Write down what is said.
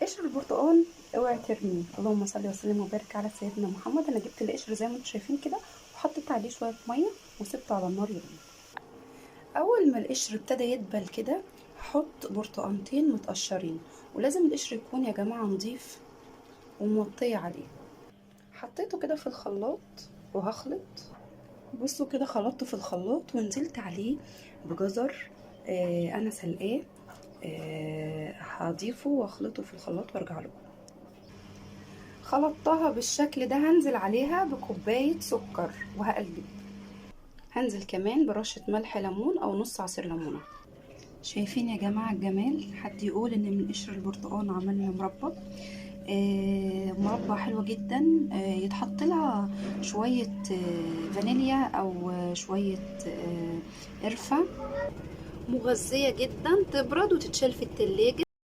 قشر البرتقال اوعي ترميه. اللهم صل وسلم وبارك على سيدنا محمد. انا جبت القشر زي ما انتم شايفين كده، وحطيت عليه شويه ميه وسبته على النار يغلي. اول ما القشر ابتدى يدبل كده، حط برتقانتين متقشرين، ولازم القشر يكون يا جماعه نضيف ومغطيه عليه. حطيته كده في الخلاط وهخلط. بصوا كده خلطته في الخلاط ونزلت عليه بجزر انا سلقاه. هضيفه واخلطه في الخلاط وارجع لكم. خلطتها بالشكل ده، هنزل عليها بكوباية سكر وهقلب. هنزل كمان برشة ملح ليمون او نص عصير ليمونة. شايفين يا جماعة الجمال؟ حد يقول ان من قشر البرتقال عملنا مربى. مربى حلوة جدا. يتحط لها شوية فانيليا او شوية قرفة. مغذية جدا، تبرد وتتشال في التلاجة.